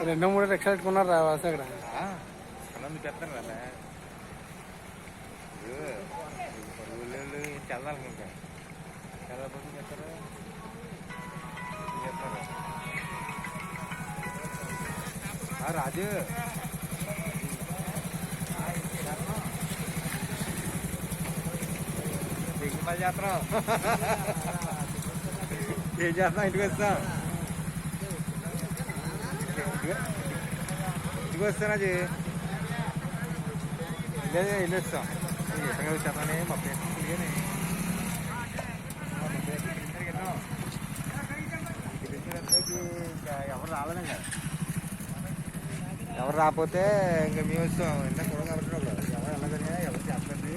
రెండో మూడో రిక్షా పెట్టుకున్నారు రావాల్సి అక్కడ పెడతారు కదా ఊళ్ళో చల్లాలనుకుంటా చల్లబోతు చెప్తారు రాజు దిగుమతి చేస్తున్నాం ఏం చేస్తున్నాం ఇంటికి వస్తాం ఇంటికి వస్తాను అది వెళ్ళి వస్తాం ఎక్కడ వచ్చామని మా ఫ్రెండ్స్ ఎవరు రాలేదండి ఎవరు రాకపోతే ఇంకా మేము వస్తాం ఇంకా కూడా కాబట్టి ఎవరు వెళ్ళగలిగా ఎవరు చెప్పండి